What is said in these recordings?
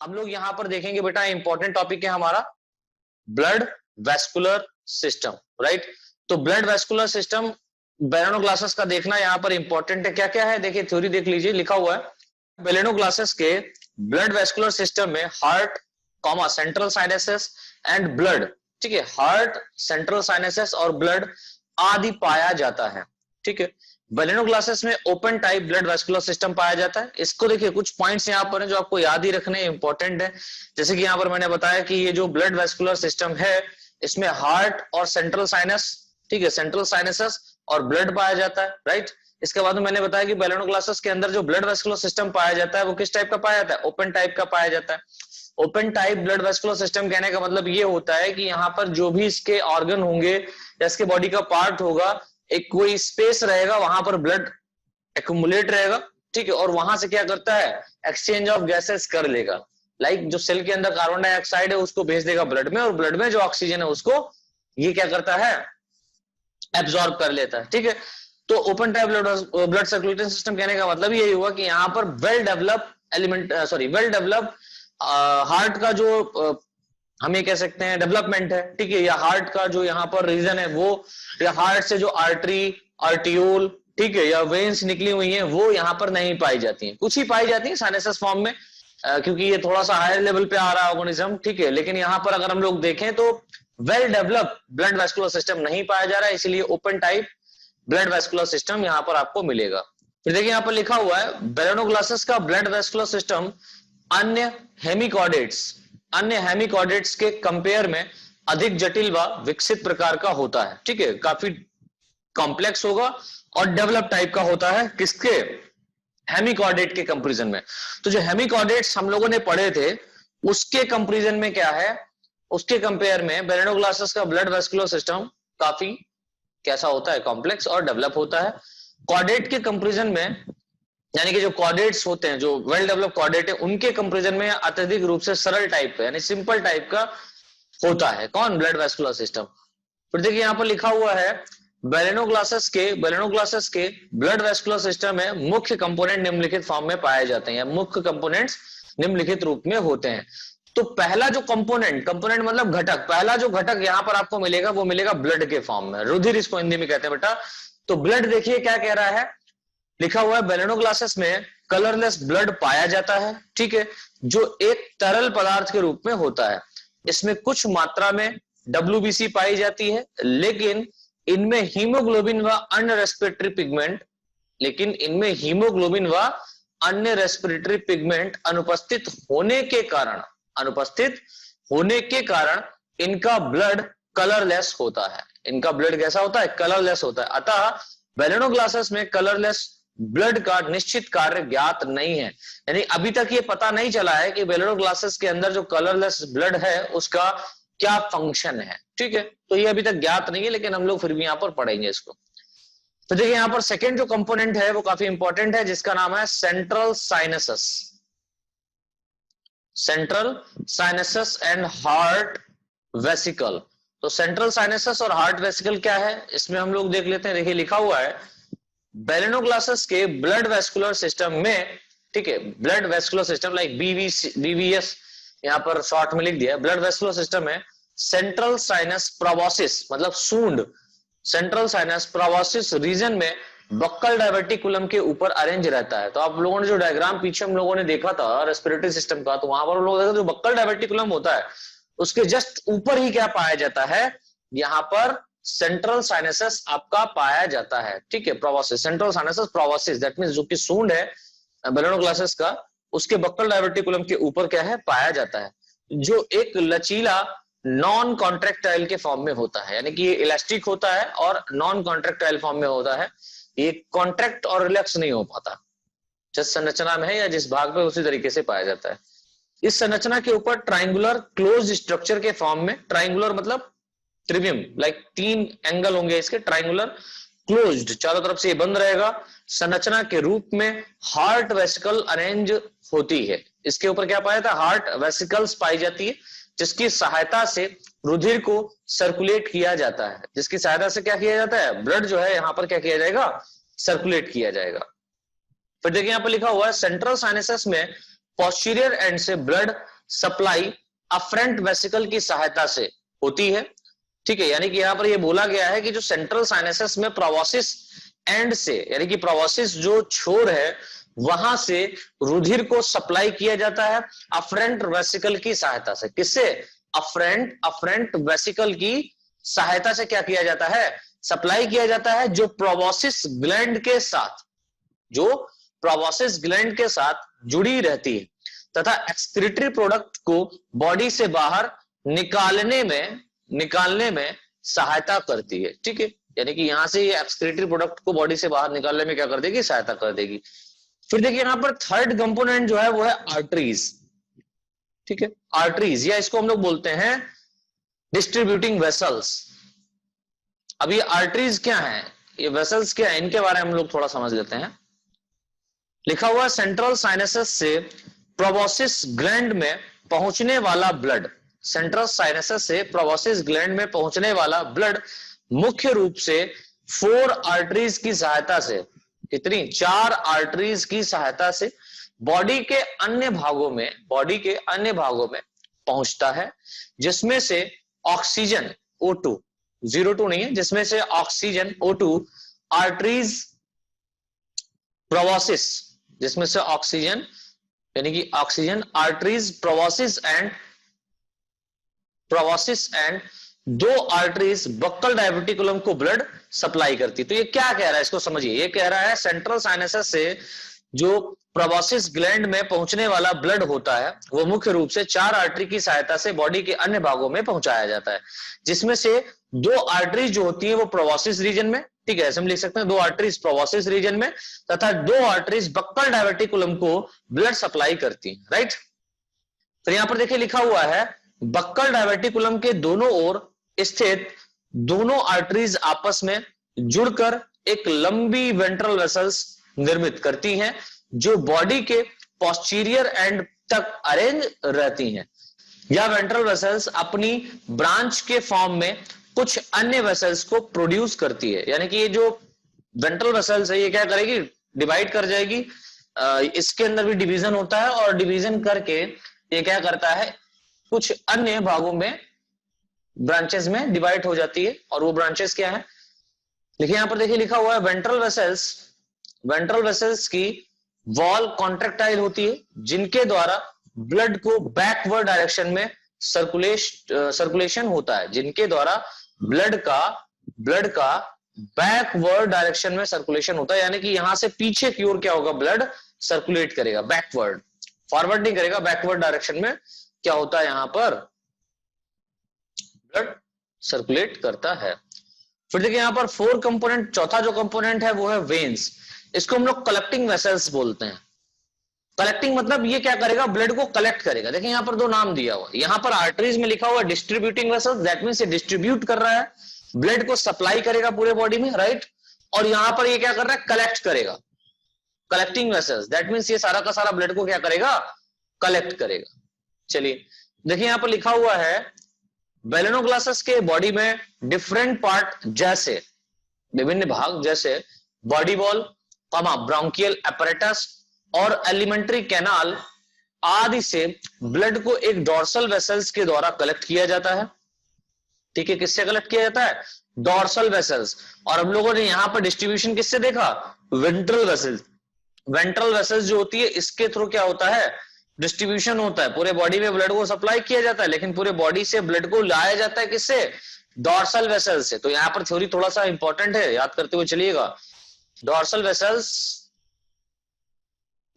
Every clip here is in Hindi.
हम लोग यहाँ पर देखेंगे बेटा, इंपॉर्टेंट टॉपिक है हमारा ब्लड वेस्कुलर सिस्टम, राइट। तो blood vascular system Baleno glasses का देखना यहाँ पर इंपॉर्टेंट है। क्या क्या है देखिए, थ्योरी देख लीजिए, लिखा हुआ है बेलेनो ग्लासेस के ब्लड वेस्कुलर सिस्टम में heart comma central sinuses and blood, ठीक है, हार्ट सेंट्रल साइनसेस और ब्लड आदि पाया जाता है, ठीक है। बेलेनो ग्लासेस में open type blood vascular system पाया जाता है। इसको देखिए, कुछ पॉइंट्स यहाँ पर हैं जो आपको याद ही रखने इंपॉर्टेंट है। जैसे कि यहाँ पर मैंने बताया कि ये जो ब्लड वेस्कुलर सिस्टम है इसमें हार्ट और सेंट्रल साइनस, ठीक है, सेंट्रल साइनसेस और ब्लड पाया जाता है, राइट। इसके बाद में मैंने बताया कि बेलेनो ग्लासेस के अंदर जो ब्लड वेस्कुलर सिस्टम पाया जाता है वो किस टाइप का पाया जाता है, ओपन टाइप का पाया जाता है। Open type blood vascular system कहने का मतलब ये होता है कि यहाँ पर जो भी इसके ऑर्गन होंगे या इसके बॉडी का पार्ट होगा, एक कोई स्पेस रहेगा, वहां पर ब्लड एक्यूमुलेट रहेगा, ठीक है, और वहां से क्या करता है, एक्सचेंज ऑफ गैसेस कर लेगा। लाइक जो सेल के अंदर कार्बन डाइऑक्साइड है उसको भेज देगा ब्लड में, और ब्लड में जो ऑक्सीजन है उसको ये क्या करता है, एब्जॉर्ब कर लेता है, ठीक है। तो open type blood circulating system कहने का मतलब यही हुआ कि यहाँ पर well develop element well develop heart का जो हम ये कह सकते हैं डेवलपमेंट है, ठीक है, या हार्ट का जो यहाँ पर रीजन है वो, या हार्ट से जो आर्टरी, आर्टियोल, ठीक है, या वेन्स निकली हुई हैं वो यहाँ पर नहीं पाई जाती हैं। कुछ ही पाई जाती हैं साइनसस फॉर्म में, क्योंकि ये थोड़ा सा हायर लेवल पे आ रहा है ऑर्गेनिज्म, ठीक है। लेकिन यहाँ पर अगर हम लोग देखें तो well develop blood vascular system नहीं पाया जा रहा है, इसलिए open type blood vascular system यहाँ पर आपको मिलेगा। फिर देखिए यहाँ पर लिखा हुआ है बेलेनो ग्लासेस का ब्लड वेस्कुलर सिस्टम अन्य हेमिकॉर्डेट्स के कंपेयर में अधिक जटिल व विकसित प्रकार का होता है, ठीक है, काफी कॉम्प्लेक्स होगा और डेवलप टाइप का होता है, किसके, हेमिकॉर्डेट के कंपैरिजन में। तो जो हेमिकॉर्डेट्स हम लोगों ने पढ़े थे उसके कंपैरिजन में क्या है, उसके कंपेयर में बेलेनो ग्लासेस का ब्लड वेस्कुलर सिस्टम काफी कैसा होता है, कॉम्प्लेक्स और डेवलप होता है। कॉर्डेट के कंपैरिजन में, यानी कि जो कॉर्डेट्स होते हैं, जो वेल डेवलप कॉर्डेट है, उनके कंपैरिजन में अत्यधिक रूप से सरल टाइप का यानी सिंपल टाइप का होता है कौन, ब्लड वेस्कुलर सिस्टम। फिर देखिए यहाँ पर लिखा हुआ है बेलेनो ग्लासेस के ब्लड वेस्कुलर सिस्टम में मुख्य कंपोनेंट निम्नलिखित फॉर्म में पाए जाते हैं, मुख्य कंपोनेंट्स निम्नलिखित रूप में होते हैं। तो पहला जो कंपोनेंट मतलब घटक, पहला जो घटक यहाँ पर आपको मिलेगा वो मिलेगा ब्लड के फॉर्म में, रुधिर इसको हिंदी में कहते हैं बेटा। तो ब्लड देखिए क्या कह रहा है, लिखा हुआ है बेलेनो ग्लासेस में कलरलेस ब्लड पाया जाता है, ठीक है, जो एक तरल पदार्थ के रूप में होता है। इसमें कुछ मात्रा में WBC पाई जाती है, लेकिन इनमें हीमोग्लोबिन व अन्य रेस्पिरेटरी पिगमेंट अनुपस्थित होने के कारण इनका ब्लड कलरलेस होता है। इनका ब्लड कैसा होता है, कलरलेस होता है। अतः बेलेनो ग्लासेस में कलरलेस ब्लड का निश्चित कार्य ज्ञात नहीं है, यानी अभी तक ये पता नहीं चला है कि बेलेनो ग्लासेस के अंदर जो कलरलेस ब्लड है उसका क्या फंक्शन है, ठीक है। तो ये अभी तक ज्ञात नहीं है, लेकिन हम लोग फिर भी यहाँ पर पढ़ेंगे इसको। तो देखिए यहाँ पर सेकेंड जो कंपोनेंट है वो काफी इंपॉर्टेंट है, जिसका नाम है central sinuses and heart vesicle. तो सेंट्रल साइनसस और हार्ट वेसिकल क्या है, इसमें हम लोग देख लेते हैं। देखिए लिखा हुआ है बेलेनो ग्लासेस के ब्लड वेस्कुलर सिस्टम में, ठीक है, blood vascular system like BVS यहाँ पर शॉर्ट में लिख दिया, ब्लड वेस्कुलर सिस्टम में सेंट्रल साइनस प्रोबोसिस मतलब सूंड, सेंट्रल साइनस प्रोबोसिस रीजन में बक्कल डायवर्टिकुलम के ऊपर अरेंज रहता है। तो आप लोगों ने जो डायग्राम पीछे हम लोगों ने देखा था रेस्पिरेटरी सिस्टम का, तो वहां पर हम लोग देखा जो बक्कल डायवर्टिकुलम होता है उसके जस्ट ऊपर ही क्या पाया जाता है, यहाँ पर सेंट्रल साइनसस आपका पाया जाता है, ठीक है, proboscis, central sinuses proboscis, that means जो कि सूंड है बेलेनो ग्लासेस का, उसके बक्कल डायवर्टिकुलम के ऊपर क्या है, पाया जाता है, जो एक लचीला नॉन कॉन्ट्रैक्टाइल के फॉर्म में होता है, यानी कि ये इलास्टिक होता है और नॉन कॉन्ट्रैक्टाइल फॉर्म में होता है। ये कॉन्ट्रैक्ट और रिलैक्स नहीं हो पाता, जिस संरचना में है या जिस भाग में उसी तरीके से पाया जाता है। इस संरचना के ऊपर ट्राइंगुलर क्लोज स्ट्रक्चर के फॉर्म में, ट्राइंगुलर मतलब ट्रिवियम, लाइक 3 एंगल होंगे इसके, ट्राइंगुलर क्लोज्ड, चारों तरफ से ये बंद रहेगा, संरचना के रूप में हार्ट वेसिकल अरेंज होती है। इसके ऊपर क्या पाया था, हार्ट वेसिकल्स पाई जाती है, जिसकी सहायता से रुधिर को सर्कुलेट किया जाता है, जिसकी सहायता से क्या किया जाता है, ब्लड जो है यहाँ पर क्या किया जाएगा, सर्कुलेट किया जाएगा। फिर देखिए यहाँ पर लिखा हुआ है सेंट्रल साइनसस में पोस्टीरियर एंड से ब्लड सप्लाई अफरेंट वेसिकल की सहायता से होती है। ठीक है, यानी कि यहां पर ये बोला गया है कि जो सेंट्रल साइनसेस में प्रोवोसिस एंड से, यानी कि प्रोवोसिस जो छोर है वहां से रुधिर को सप्लाई किया जाता है अफरेंट वेसिकल की सहायता से। किससे? अफरेंट वेसिकल की सहायता से क्या किया जाता है? सप्लाई किया जाता है, जो प्रोवोसिस ग्लैंड के साथ, जो प्रोवोसिस ग्लैंड के साथ जुड़ी रहती है तथा एक्सक्रीटरी प्रोडक्ट को बॉडी से बाहर निकालने में सहायता करती है। ठीक है, यानी कि यहां से ये एक्सक्रीटरी प्रोडक्ट को बॉडी से बाहर निकालने में क्या कर देगी? सहायता कर देगी। फिर देखिए यहां पर थर्ड कंपोनेंट जो है वो है आर्टरीज। ठीक है, आर्टरीज या इसको हम लोग बोलते हैं डिस्ट्रीब्यूटिंग वेसल्स। अब ये आर्टरीज क्या है, ये वेसल्स क्या है, इनके बारे में हम लोग थोड़ा समझ लेते हैं। लिखा हुआ सेंट्रल साइनसेस से प्रोवोसिस ग्लैंड में पहुंचने वाला ब्लड, सेंट्रल साइनसेस से प्रोवोसिस ग्लैंड में पहुंचने वाला ब्लड मुख्य रूप से 4 आर्टरीज की सहायता से, कितनी? 4 आर्टरीज की सहायता से बॉडी के अन्य भागों में पहुंचता है, जिसमें से ऑक्सीजन O2, 02 नहीं है, जिसमें से ऑक्सीजन O2 आर्टरीज प्रोवोसिस, जिसमें से ऑक्सीजन यानी कि oxygen arteries proboscis and 2 arteries buccal diverticulum को ब्लड सप्लाई करती। तो ये क्या कह रहा है, इसको समझिए। ये कह रहा है सेंट्रल साइनसेस से जो प्रोवोसिस ग्लैंड में पहुंचने वाला ब्लड होता है वो मुख्य रूप से 4 आर्टरी की सहायता से बॉडी के अन्य भागों में पहुंचाया जाता है, जिसमें से 2 आर्टरीज जो होती है वो प्रोवोसिस रीजन में, ठीक है, ऐसे हम लिख सकते हैं 2 आर्टरीज प्रोवोसिस रीजन में तथा 2 आर्टरीज बक्कल डायवर्टिकुलम को ब्लड सप्लाई करती है। राइट, तो यहां पर देखिए लिखा हुआ है बक्कल डायवर्टिकुलम के दोनों ओर स्थित दोनों आर्टरीज आपस में जुड़कर एक लंबी वेंट्रल वेसल्स निर्मित करती हैं, जो बॉडी के पोस्टीरियर एंड तक अरेंज रहती हैं। यह वेंट्रल वेसल्स अपनी ब्रांच के फॉर्म में कुछ अन्य वेसल्स को प्रोड्यूस करती है। यानी कि ये जो वेंट्रल वेसल्स है ये क्या करेगी? डिवाइड कर जाएगी, इसके अंदर भी डिवीजन होता है और डिवीजन करके ये क्या करता है? कुछ अन्य भागों में, ब्रांचेस में डिवाइड हो जाती है। और वो ब्रांचेस क्या है? देखिए यहां पर देखिए लिखा हुआ है वेंट्रल वेसल्स की वॉल कॉन्ट्रैक्टाइल होती है, जिनके द्वारा ब्लड को बैकवर्ड डायरेक्शन में सर्कुलेशन होता है, जिनके द्वारा ब्लड का बैकवर्ड डायरेक्शन में सर्कुलेशन होता है। यानी कि यहां से पीछे की ओर क्या होगा? ब्लड सर्कुलेट करेगा, बैकवर्ड, फॉरवर्ड नहीं करेगा, बैकवर्ड डायरेक्शन में क्या होता है? यहां पर ब्लड सर्कुलेट करता है। फिर देखिए यहां पर 4 कंपोनेंट, चौथा जो कंपोनेंट है वो है वेन्स। इसको हम लोग कलेक्टिंग वेसल्स बोलते हैं। कलेक्टिंग मतलब ये क्या करेगा? ब्लड को कलेक्ट करेगा। देखिए यहां पर 2 नाम दिया हुआ है। यहां पर आर्टरीज में लिखा हुआ डिस्ट्रीब्यूटिंग वेसल्स, दैट मींस ये डिस्ट्रीब्यूट कर रहा है, ब्लड को सप्लाई करेगा पूरे बॉडी में। राइट, और यहां पर ये क्या कर रहा है? कलेक्ट करेगा, कलेक्टिंग वेसल्स, दैट मींस ये सारा का सारा ब्लड को क्या करेगा? कलेक्ट करेगा। चलिए देखिए यहां पर लिखा हुआ है बेलेनोग्लासस के बॉडी में डिफरेंट पार्ट, जैसे विभिन्न भाग, जैसे बॉडी वॉल, ब्रोंकियल apparatus और एलिमेंट्री कैनाल आदि से ब्लड को एक डॉर्सल वेसल्स के द्वारा कलेक्ट किया जाता है। ठीक है, किससे कलेक्ट किया जाता है? Dorsal vessels. और हम लोगों ने यहां पर डिस्ट्रीब्यूशन किससे देखा? Ventral vessels. वेंट्रल वेसल्स जो होती है इसके थ्रू क्या होता है? डिस्ट्रीब्यूशन होता है, पूरे बॉडी में ब्लड को सप्लाई किया जाता है, लेकिन पूरे बॉडी से ब्लड को लाया जाता है किससे? डॉर्सल वेसल्स से। तो यहां पर थ्योरी थोड़ा सा इंपॉर्टेंट है, याद करते हुए चलिएगा। डॉर्सल वेसल्स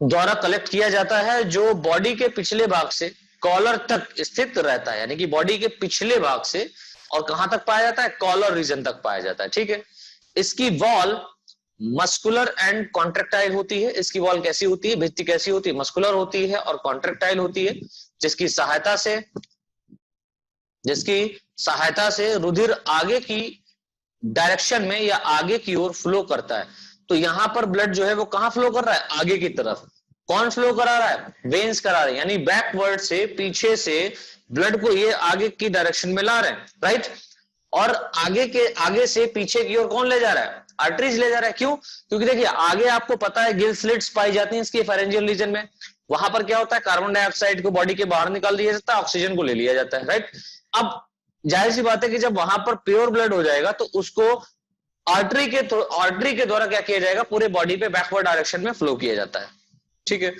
द्वारा कलेक्ट किया जाता है, जो बॉडी के पिछले भाग से कॉलर तक स्थित रहता है। यानी कि बॉडी के पिछले भाग से और कहां तक पाया जाता है? कॉलर रीजन तक पाया जाता है। ठीक है, इसकी वॉल मस्कुलर एंड कॉन्ट्रैक्टाइल होती है। इसकी वॉल कैसी होती है? भित्ति कैसी होती है? मस्कुलर होती है और कॉन्ट्रैक्टाइल होती है, जिसकी सहायता से रुधिर आगे की डायरेक्शन में या आगे की ओर फ्लो करता है। तो यहां पर ब्लड जो है वो कहां फ्लो कर रहा है? आगे की तरफ। कौन फ्लो करा रहा है? वेन्स करा रहे हैं, यानी बैकवर्ड से, पीछे से ब्लड को ये आगे की डायरेक्शन में ला रहे हैं। राइट, और आगे से पीछे की ओर कौन ले जा रहा है? आर्टरीज ले जा रहा है। क्यों? क्योंकि देखिए आगे आपको पता है गिल स्लिट्स पाई जाती हैं इसके फेरेंजियल रीजन में, वहां पर क्या होता है, कार्बन डाइऑक्साइड को बॉडी के बाहर निकाल दिया जाता है, ऑक्सीजन को ले लिया जाता है, राइट। अब जाहिर सी बात है कि जब वहां पर प्योर ब्लड हो जाएगा तो उसको आर्टरी के द्वारा क्या किया जाएगा, पूरे बॉडी पे बैकवर्ड डायरेक्शन में फ्लो किया जाता है, ठीक है।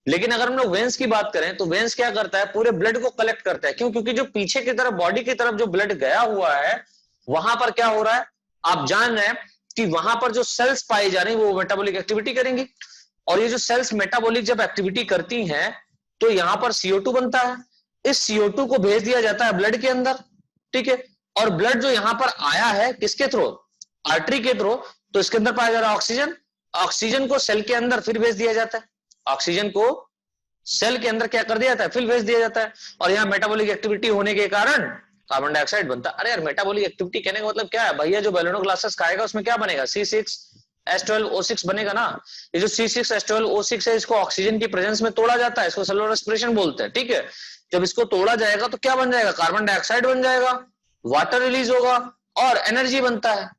लेकिन अगर हम लोग वेंस की बात करें तो वेंस क्या करता है, पूरे ब्लड को कलेक्ट करता है। क्यों? क्योंकि जो पीछे की तरफ बॉडी की तरफ जो ब्लड गया हुआ है वहां पर क्या हो रहा है, आप जान रहे हैं कि वहां पर जो सेल्स पाई जा रही है वो मेटाबॉलिक एक्टिविटी करेंगी, और ये जो सेल्स मेटाबॉलिक जब एक्टिविटी करती हैं तो यहां पर CO2 बनता है। इस CO2 को भेज दिया जाता है ब्लड के अंदर, ठीक है। और ब्लड जो यहां पर आया है किसके थ्रू, आर्टरी के थ्रू, तो इसके अंदर पाया जा रहा है ऑक्सीजन। ऑक्सीजन को सेल के अंदर फिर भेज दिया जाता है, ऑक्सीजन को सेल के अंदर क्या कर दिया जाता है, फिर भेज दिया जाता है। और यहाँ मेटाबॉलिक एक्टिविटी होने के कारण कार्बन डाइऑक्साइड बनता है। अरे यार, मेटाबॉलिक एक्टिविटी कहने का मतलब क्या है भैया, जो बेलेनो ग्लासेस खाएगा उसमें क्या बनेगा, C6H12O6 बनेगा ना। ये जो C6H12O6 है इसको ऑक्सीजन की प्रेजेंस में तोड़ा जाता है, इसको सेलुलर रेस्पिरेशन बोलते हैं, ठीक है। जब इसको तोड़ा जाएगा तो क्या बन जाएगा, कार्बन डाइऑक्साइड बन जाएगा, वाटर रिलीज होगा और एनर्जी बनता है।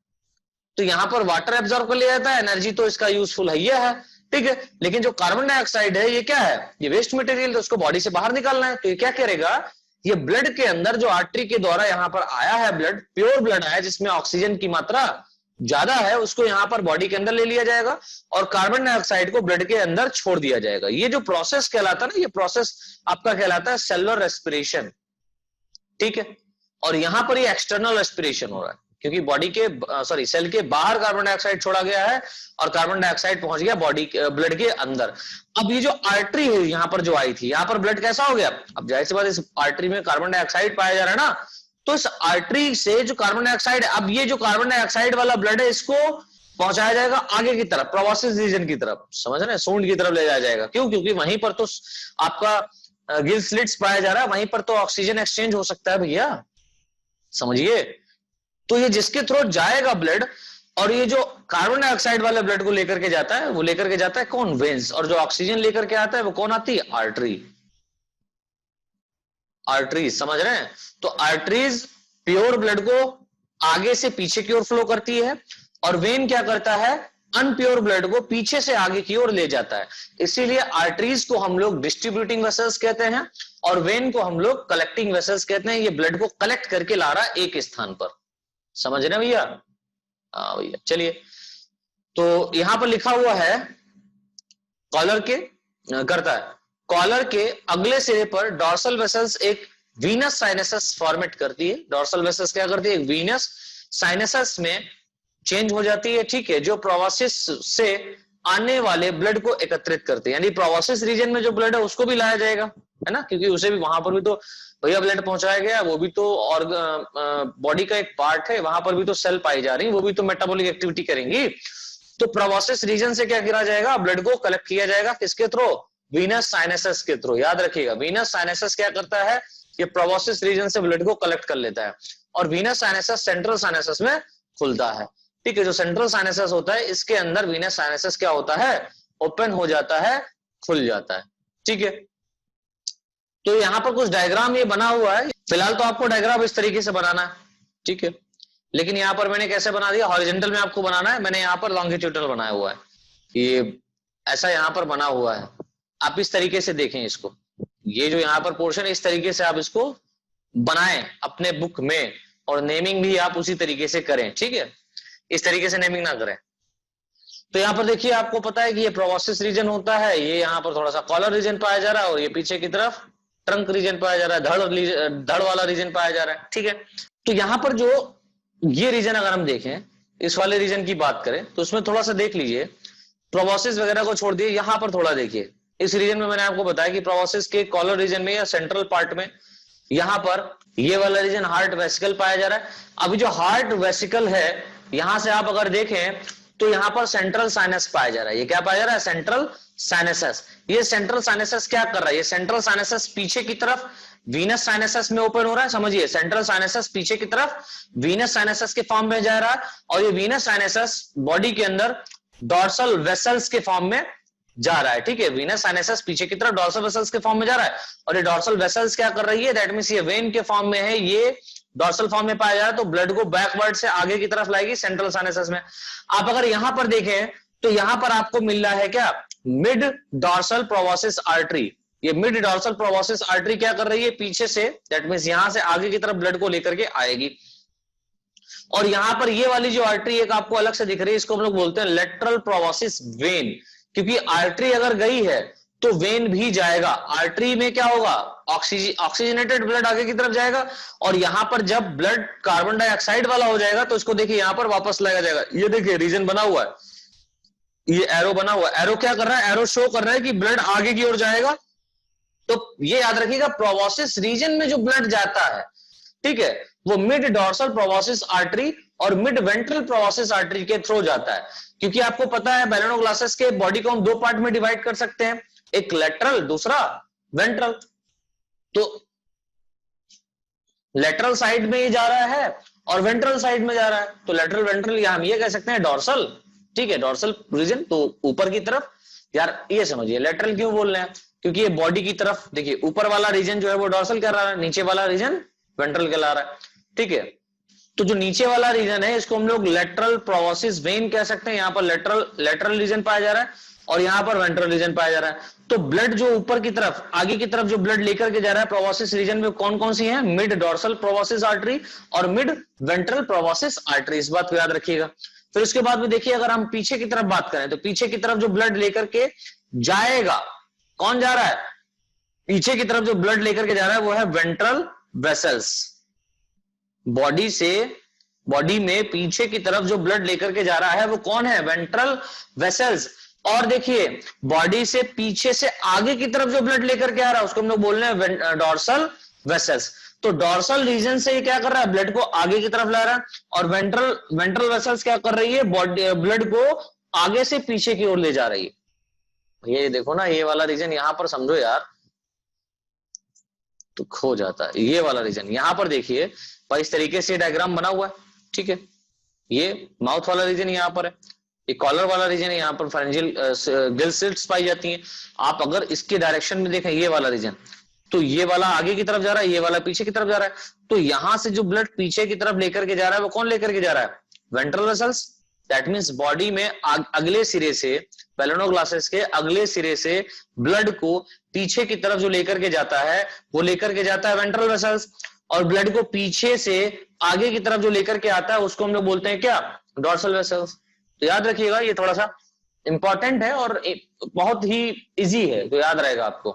तो यहां पर वाटर एब्जॉर्ब कर लिया जाता है, एनर्जी तो इसका यूजफुल है, ठीक है। लेकिन जो कार्बन डाइऑक्साइड है ये क्या है, ये वेस्ट मटेरियल, तो उसको बॉडी से बाहर निकालना है। तो ये क्या करेगा, ये ब्लड के अंदर जो आर्टरी के द्वारा यहां पर आया है ब्लड, प्योर ब्लड आया जिसमें ऑक्सीजन की मात्रा ज्यादा है, उसको यहां पर बॉडी के अंदर ले लिया जाएगा और कार्बन डाइऑक्साइड को ब्लड के अंदर छोड़ दिया जाएगा। ये जो प्रोसेस कहलाता है ना, ये प्रोसेस आपका कहलाता है सेलुलर रेस्पिरेशन, ठीक है। और यहां पर ये एक्सटर्नल रेस्पिरेशन हो रहा है क्योंकि बॉडी के सेल के बाहर कार्बन डाइऑक्साइड छोड़ा गया है और कार्बन डाइऑक्साइड पहुंच गया बॉडी ब्लड के अंदर। अब ये जो आर्टरी है यहां पर जो आई थी, यहां पर ब्लड कैसा हो गया, अब जाहिर सी बात इस आर्टरी में कार्बन डाइऑक्साइड पाया जा रहा है ना, तो इस आर्टरी से जो कार्बन डाइऑक्साइड, अब ये जो कार्बन डाइऑक्साइड वाला ब्लड है इसको पहुंचाया जाएगा आगे की तरफ, प्रोबॉसिस रीजन की तरफ, समझ रहे हैं, सूंड की तरफ ले जाया जाएगा। क्यों? क्योंकि वहीं पर तो आपका गिल स्लिट्स पाया जा रहा है, वहीं पर तो ऑक्सीजन एक्सचेंज हो सकता है भैया, समझिए। तो ये जिसके थ्रू जाएगा ब्लड, और ये जो कार्बन डाइऑक्साइड वाले ब्लड को लेकर के जाता है वो लेकर के जाता है कौन, वेन्स, और जो ऑक्सीजन लेकर के आता है वो कौन आती है, आर्टरी। आर्टरीज, समझ रहे हैं। तो आर्टरीज प्योर ब्लड को आगे से पीछे की ओर फ्लो करती है और वेन क्या करता है, अनप्योर ब्लड को पीछे से आगे की ओर ले जाता है। इसीलिए आर्टरीज को हम लोग डिस्ट्रीब्यूटिंग वेसल्स कहते हैं और वेन को हम लोग कलेक्टिंग वेसल्स कहते हैं। ये ब्लड को कलेक्ट करके ला रहा है एक स्थान पर, समझ रहे हैं भैया। हाँ भैया, चलिए। तो यहां पर लिखा हुआ है कॉलर के करता है, कॉलर के अगले सिरे पर डॉर्सल वेसल्स एक वीनस साइनसस फॉर्मेट करती है। डॉर्सल वेसल्स क्या करती है, एक वीनस साइनसस में चेंज हो जाती है, ठीक है, जो प्रोबॉसिस से आने वाले ब्लड को एकत्रित करती है। यानी प्रोबॉसिस रीजन में जो ब्लड है उसको भी लाया जाएगा, है ना, क्योंकि उसे भी वहां पर भी तो भैया ब्लड पहुंचाया गया, वो भी तो और बॉडी का एक पार्ट है, वहां पर भी तो सेल पाई जा रही है, वो भी तो मेटाबॉलिक एक्टिविटी करेंगी। तो प्रोबॉसिस रीजन से क्या किया जाएगा, ब्लड को कलेक्ट किया जाएगा, किसके थ्रू, वीनस साइनसस के थ्रू। याद रखिएगा, वीनस साइनसस क्या करता है, ये प्रोबॉसिस रीजन से ब्लड को कलेक्ट कर लेता है और वीनस साइनसस सेंट्रल साइनसस में खुलता है, ठीक है। जो सेंट्रल साइनसस होता है इसके अंदर वीनस साइनसस क्या होता है, ओपन हो जाता है, खुल जाता है, ठीक है। तो यहाँ पर कुछ डायग्राम ये बना हुआ है, फिलहाल तो आपको डायग्राम इस तरीके से बनाना है, ठीक है। लेकिन यहाँ पर मैंने कैसे बना दिया, हॉरिजॉन्टल में आपको बनाना है, मैंने यहाँ पर लॉन्गिट्यूडनल बनाया हुआ है, ये ऐसा यहाँ पर बना हुआ है। आप इस तरीके से देखें इसको, ये जो यहाँ पर पोर्शन है इस तरीके से आप इसको बनाएं अपने बुक में, और नेमिंग भी आप उसी तरीके से करें, ठीक है, इस तरीके से नेमिंग ना करें। तो यहाँ पर देखिए, आपको पता है कि ये प्रोबॉसिस रीजन होता है, ये यहाँ पर थोड़ा सा कॉलर रीजन पाया जा रहा है और ये पीछे की तरफ ट्रंक रीजन पाया जा रहा है, धड़ वाला रीजन पाया जा रहा है, ठीक है। तो यहाँ पर जो ये रीजन अगर हम देखें, इस वाले रीजन की बात करें तो उसमें थोड़ा सा देख लीजिए, प्रोबॉसिस वगैरह को छोड़ दिए, यहाँ पर थोड़ा देखिए, इस रीजन में मैंने आपको बताया कि प्रोबॉसिस के कॉलर रीजन में या सेंट्रल पार्ट में यहाँ पर ये वाला रीजन हार्ट वेसिकल पाया जा रहा है। अभी जो हार्ट वेसिकल है यहां से आप अगर देखें तो यहाँ पर सेंट्रल साइनस पाया जा रहा है, ये क्या पाया जा रहा है, सेंट्रल साइनसस। ये सेंट्रल साइनसस क्या कर रहा है, ये सेंट्रल साइनसस पीछे की तरफ वीनस साइनसस में ओपन हो रहा है, समझिए, सेंट्रल साइनसस पीछे की तरफ वीनस साइनसस के फॉर्म में जा रहा है और ये वीनस साइनसस बॉडी के अंदर डॉर्सल वेसल्स के फॉर्म में जा रहा है, ठीक है। वीनस साइनसस पीछे की तरफ डॉर्सल वेसल्स के फॉर्म में जा रहा है और ये डॉर्सल वेसल्स क्या कर रही है, दैट मींस ये वेन के फॉर्म में है, ये डॉर्सल फॉर्म में पाया जा रहा है, तो ब्लड को बैकवर्ड से आगे की तरफ लाएगी सेंट्रल साइनसस में। आप अगर यहां पर देखें तो यहां पर आपको मिल रहा है क्या, मिड डॉर्सल प्रोबोसिस आर्टरी। ये मिड डॉर्सल प्रोबोसिस आर्टरी क्या कर रही है, पीछे से, दैट मींस यहां से आगे की तरफ ब्लड को लेकर के आएगी। और यहां पर ये वाली जो आर्टरी एक आपको अलग से दिख रही है, इसको हम लोग बोलते हैं लेटरल प्रोबोसिस वेन, क्योंकि आर्टरी अगर गई है तो वेन भी जाएगा। आर्टरी में क्या होगा, ऑक्सीजनेटेड ब्लड आगे की तरफ जाएगा, और यहां पर जब ब्लड कार्बन डाइऑक्साइड वाला हो जाएगा तो इसको देखिए यहां पर वापस लाया जाएगा। ये देखिए रीजन बना हुआ है, ये एरो बना हुआ है, एरो क्या कर रहा है, एरो शो कर रहा है कि ब्लड आगे की ओर जाएगा। तो ये याद रखिएगा, प्रोबोसिस रीजन में जो ब्लड जाता है, ठीक है, वो मिड डॉर्सल प्रोबोसिस आर्टरी और मिड वेंट्रल प्रोबोसिस आर्टरी के थ्रू जाता है। क्योंकि आपको पता है बैलोनोग्लासेस के बॉडी को हम दो पार्ट में डिवाइड कर सकते हैं, एक लेटरल, दूसरा वेंट्रल। तो लेटरल साइड में ये जा रहा है और वेंट्रल साइड में जा रहा है, तो लेटरल वेंट्रल या हम ये कह सकते हैं डॉर्सल, ठीक है, डॉर्सल रीजन तो ऊपर की तरफ। यार ये समझिए लेटरल क्यों बोल रहे हैं, क्योंकि ये बॉडी की तरफ देखिए ऊपर वाला रीजन जो है वो डॉर्सल कर रहा है, नीचे वाला रीजन वेंट्रल कहला रहा है, ठीक है। तो जो नीचे वाला रीजन है इसको हम लोग लेटरल प्रोबोसिस वेन कह सकते हैं। यहां पर लेटरल रीजन पाया जा रहा है और यहां पर वेंट्रल रीजन पाया जा रहा है। तो ब्लड जो ऊपर की तरफ, आगे की तरफ जो ब्लड लेकर के जा रहा है प्रोबोसिस रीजन में, कौन कौन सी है, मिड डॉर्सल प्रोबोसिस आर्टरी और मिड वेंट्रल प्रोबोसिस आर्टरी, इस बात को याद रखिएगा। फिर उसके बाद में देखिए अगर हम पीछे की तरफ बात करें तो पीछे की तरफ जो ब्लड लेकर के जाएगा, कौन जा रहा है, पीछे की तरफ जो ब्लड लेकर के जा रहा है वो है वेंट्रल वेसल्स। बॉडी में पीछे की तरफ जो ब्लड लेकर के जा रहा है वो कौन है, वेंट्रल वेसल्स। और देखिए बॉडी से पीछे से आगे की तरफ जो ब्लड लेकर के आ रहा है उसको हम लोग बोल रहे हैं डॉर्सल वेसल्स। तो डॉर्सल रीजन से ये क्या कर रहा है, ब्लड को आगे की तरफ ला रहा है, और वेंट्रल वेसल्स क्या कर रही है, बॉडी ब्लड को आगे से पीछे की ओर ले जा रही है। ये देखो ना, ये वाला रीजन यहां पर समझो यार तो खो जाता है। ये वाला रीजन यहां पर देखिए भाई, इस तरीके से डायग्राम बना हुआ है, ठीक है। ये माउथ वाला रीजन यहां पर है, ये कॉलर वाला रीजन है, यहाँ पर फेरेंजियल गिल स्लिट्स पाई जाती हैं। आप अगर इसके डायरेक्शन में देखें, ये वाला रीजन, तो ये वाला आगे की तरफ जा रहा है, ये वाला पीछे की तरफ जा रहा है। तो यहां से जो ब्लड पीछे की तरफ लेकर के जा रहा है वो कौन लेकर के जा रहा है, ventral vessels. That means body में अगले सिरे से, बैलोनोग्लासेस के अगले सिरे से ब्लड को पीछे की तरफ जो लेकर के जाता है वो लेकर के जाता है वेंट्रल वेसल्स, और ब्लड को पीछे से आगे की तरफ जो लेकर के आता है उसको हम लोग बोलते हैं क्या, डॉर्सल वेसल्स। तो याद रखिएगा, ये थोड़ा सा इंपॉर्टेंट है और बहुत ही इजी है, तो याद रहेगा आपको।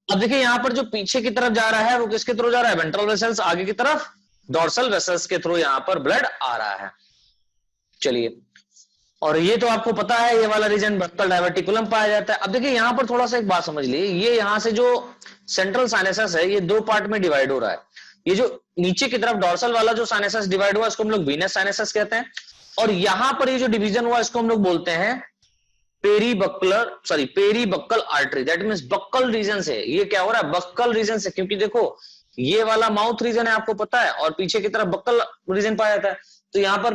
अब देखिए यहां पर जो पीछे की तरफ जा रहा है वो किसके थ्रू जा रहा है, वेंट्रल वेसल्स, आगे की तरफ डॉर्सल वेसल्स के थ्रू यहां पर ब्लड आ रहा है। चलिए, और ये तो आपको पता है, ये वाला रीजन बक्कल डायवर्टिकुलम पाया जाता है। अब देखिए यहां पर थोड़ा सा एक बात समझ लीजिए, ये यहां से जो सेंट्रल साइनसस है ये दो पार्ट में डिवाइड हो रहा है। ये जो नीचे की तरफ डॉर्सल वाला जो साइनसस डिवाइड हुआ इसको हम लोग वीनस साइनसस कहते हैं, और यहां पर ये जो डिवीजन हुआ इसको हम लोग बोलते हैं peribuccal artery. That means buccal region से ये क्या हो रहा है, बक्कल रीजन से, क्योंकि देखो ये वाला माउथ रीजन है आपको पता है, और पीछे की तरफ बक्कल रीजन पाया जाता है। तो यहाँ पर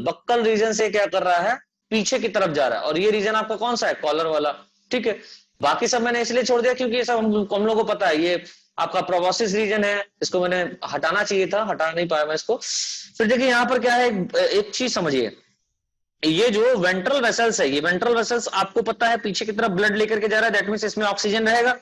बक्कल रीजन से क्या कर रहा है, पीछे की तरफ जा रहा है, और ये रीजन आपका कौन सा है, कॉलर वाला, ठीक है। बाकी सब मैंने इसलिए छोड़ दिया क्योंकि ये सब हम लोगों को पता है। ये आपका प्रोबोसिस रीजन है, इसको मैंने हटाना चाहिए था, हटा नहीं पाया मैं इसको। फिर देखिए यहाँ पर क्या है, एक चीज समझिए, ये जो वेंट्रल वेसल्स है, ये वेंट्रल वेसल्स आपको पता है पीछे की तरफ ब्लड लेकर के जा रहा है, दैट मींस इसमें ऑक्सीजन रहेगा।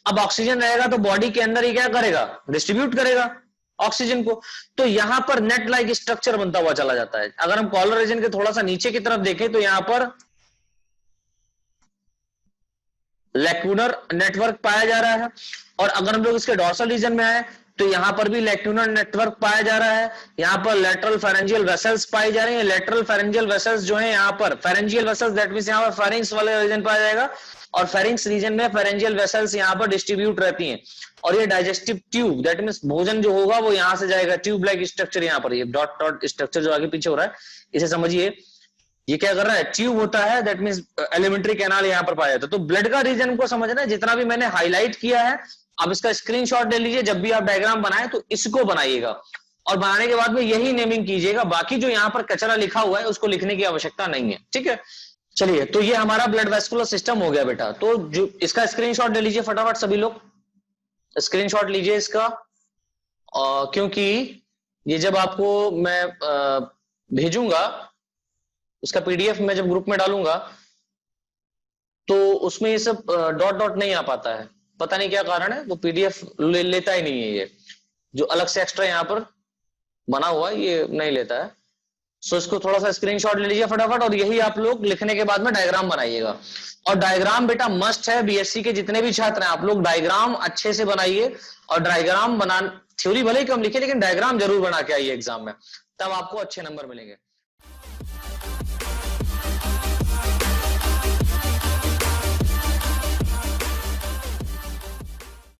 अब ऑक्सीजन रहेगा तो बॉडी के अंदर ही क्या करेगा, डिस्ट्रीब्यूट करेगा ऑक्सीजन को। तो यहां पर नेट लाइक स्ट्रक्चर बनता हुआ चला जाता है। अगर हम कॉलर रीजन के थोड़ा सा नीचे की तरफ देखें तो यहां पर लैक्यूनर नेटवर्क पाया जा रहा है, और अगर हम लोग इसके डॉर्सल रीजन में आए तो यहां पर भी लैक्यूनर नेटवर्क पाया जा रहा है। यहां पर लेटरल फेरेंजियल वेसल्स पाई जा रही है। लेटरल फेरेंजियल वेसल्स जो है यहाँ पर फेरेंजियल वेसल्स, दैट मींस यहाँ पर फेरिंक्स वाले रीजन पाया जाएगा, और फेरिंक्स रीजन में फेरेंजियल वेसल्स यहाँ पर डिस्ट्रीब्यूट रहती हैं। और ये डाइजेस्टिव ट्यूब, दैट मींस भोजन जो होगा वो यहां से जाएगा, ट्यूब लाइक स्ट्रक्चर यहाँ पर, ये डॉट डॉट स्ट्रक्चर जो आगे पीछे हो रहा है इसे समझिए, ये क्या कर रहा है, ट्यूब होता है, दैट मींस एलिमेंट्री कैनाल यहाँ पर पाया जाता है। तो ब्लड का रीजन को समझना है, जितना भी मैंने हाईलाइट किया है आप इसका स्क्रीनशॉट ले लीजिए, जब भी आप डायग्राम बनाए तो इसको बनाइएगा, और बनाने के बाद में यही नेमिंग कीजिएगा। बाकी जो यहाँ पर कचरा लिखा हुआ है उसको लिखने की आवश्यकता नहीं है, ठीक है। चलिए, तो ये हमारा ब्लड वेस्कुलर सिस्टम हो गया बेटा। तो जो इसका स्क्रीनशॉट ले लीजिए फटाफट, सभी लोग स्क्रीनशॉट लीजिए इसका, क्योंकि ये जब आपको मैं भेजूंगा, उसका पीडीएफ मैं जब ग्रुप में डालूंगा तो उसमें ये सब डॉट डॉट नहीं आ पाता है, पता नहीं क्या कारण है, वो पीडीएफ लेता ही नहीं है, ये जो अलग से एक्स्ट्रा यहाँ पर बना हुआ है ये नहीं लेता है। सो इसको थोड़ा सा स्क्रीनशॉट ले लीजिए फटाफट, और यही आप लोग लिखने के बाद में डायग्राम बनाइएगा। और डायग्राम बेटा मस्ट है, बीएससी के जितने भी छात्र हैं आप लोग डायग्राम अच्छे से बनाइए, और डायग्राम बना, थ्योरी भले ही कम लिखे लेकिन डायग्राम जरूर बना के आइए एग्जाम में, तब आपको अच्छे नंबर मिलेंगे।